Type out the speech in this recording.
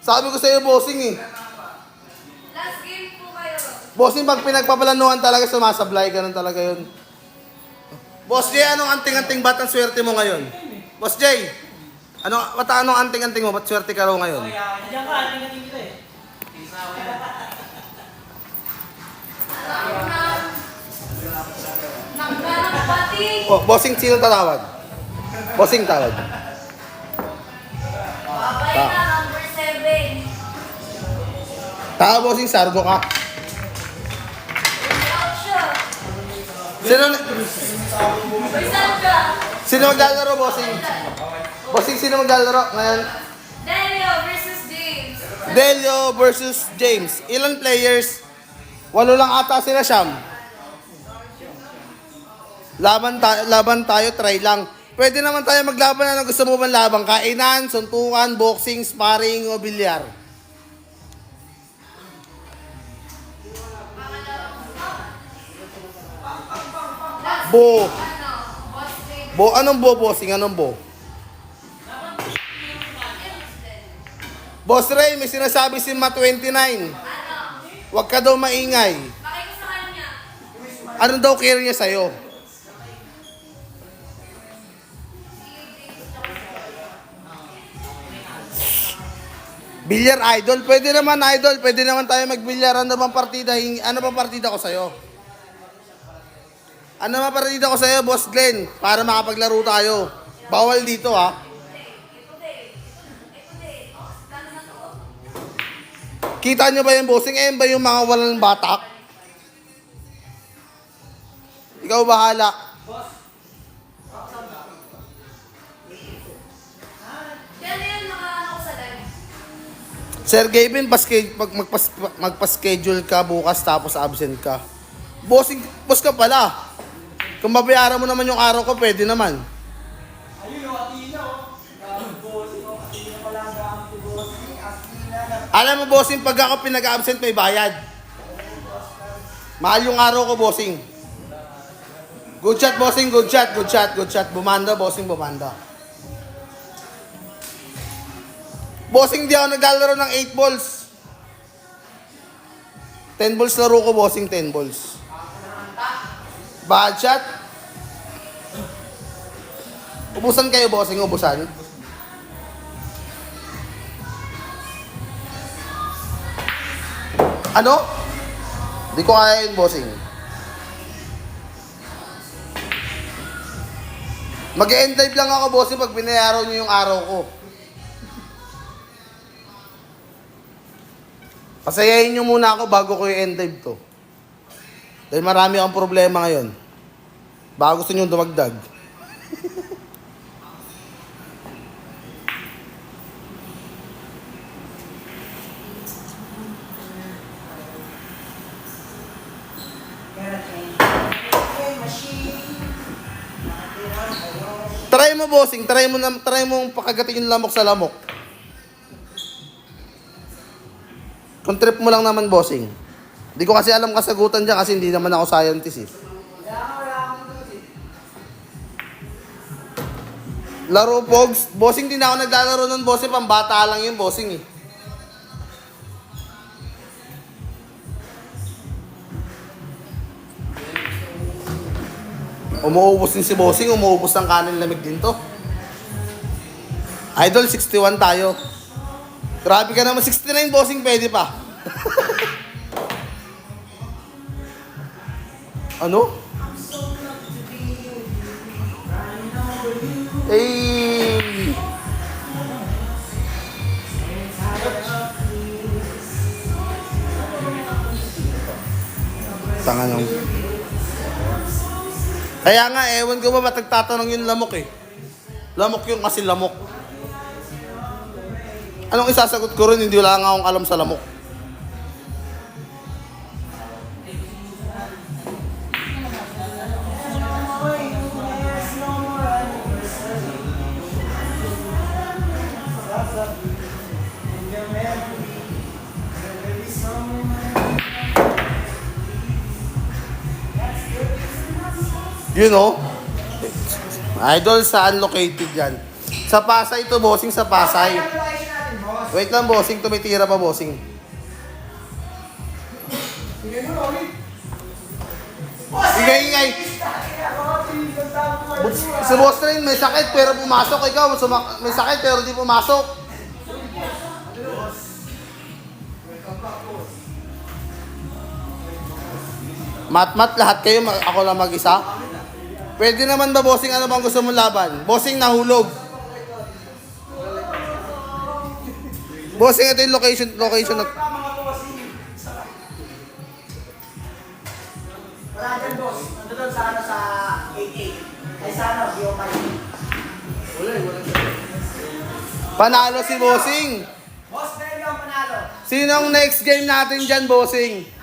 Sabi ko sa'yo, bossing eh. Last game po kayo. Bossing, pag pinagpapalanuhan talaga sumasablay, ganun talaga yun. Boss Jay, anong anting-anting ba't ang swerte mo ngayon? Boss Jay, anong anting-anting mo? Ba't swerte ka raw ngayon? Nandiyan ka, anting-anting kita eh. Nagpapati. Oh, bossing, sino tatawag? Bossing tawag. Babay na, number 7. Tawag, bossing, sargo ka. Out siya. Sino, May saan ka? sino maglalaro, bossing? Bossing, sino maglalaro ngayon? Delio versus James. Delio versus James. Ilan players? 8 lang ata sila, Sham. Laban tayo, try lang. Pwede naman tayo maglaban na gusto mo man laban. Kainan, suntukan, boxing, sparring, o bilyar. Bo. Bo, anong bo, bossing? Anong bo? Boss Ray, may sinasabi si Ma29. Huwag ka daw maingay. Bakit ko sa kanya? Ano daw care niya sa'yo? Bilyar idol? Pwede naman idol. Pwede naman tayo magbilyar. Ano bang partida? Ano bang partida ko sa'yo? Ano bang partida ko sa'yo, Boss Glenn? Para makapaglaro tayo. Bawal dito, ha? Kita nyo ba yung bossing? Eh, ba yung mga walang batak? Ikaw bahala. Kaya na yan, nakaano ko sa live. Sir Gavin, magpa-schedule ka bukas tapos absent ka. Bossing, boss ka pala. Kung mabayaran mo naman yung araw ko, pwede naman. Ayun o, Athena o. Bossing o, Athena pala ang gamit ko, bossing. Athena na. Alam mo, bossing, pag ako pinag-absent, may bayad. Mahal yung araw ko, bossing. Good shot, bossing. Good shot, good shot, good shot. Bumanda, bossing, bumanda. Bossing, di ako naglalaro ng 8 balls. 10 balls laro ko, bossing, 10 balls. Bad shot. Ubusan kayo, bossing, ubusan. Ano? Di ko kaya yun, bossing. Mag-end live lang ako, bossing, pag binayaran nyo yung araw ko. Pasayahin nyo muna ako bago ko i-end live to. Dahil marami akong problema ngayon. Baka gusto nyo dumagdag. Try mo, bossing. Try mo pakagatin yung lamok sa lamok. Kung trip mo lang naman, bossing. Hindi ko kasi alam kasagutan dyan kasi hindi naman ako scientist eh. Laro Pogs. Bossing, din ako naglalaro nun, bossing. Pambata lang yun, bossing eh. Umuubos din si bossing. Umuubos ng kanin lamig din to. Idol, 61 tayo. Grabe ka naman. 69, bossing. Pwede pa. Ano? Eh. Tanga nung. Kaya nga, ewan ko ba ba't nagtatanong yung lamok eh. Lamok yung kasi lamok. Anong isasagot ko rin, hindi wala nga akong alam sa lamok. You know? Idol, saan located yan? Sa Pasay ito, bossing, sa Pasay. Wait lang, bossing. Tumitira pa, bossing. Sige mo, Rolly. Ingay-ingay. Si boss rin, may sakit pero pumasok. Ikaw, may sakit pero di pumasok. Mat-mat lahat kayo, ako lang mag-isa. Pwede naman ba, bossing, ano bang gusto mong laban? Bossing, nahulog. Bossing, ito yung location na... Wala dyan, boss. Nandun doon sa ano sa 88. Ay sa ano, Geomar. Panalo si bossing. Boss, Delio ang panalo. Sinong next game natin dyan, bossing?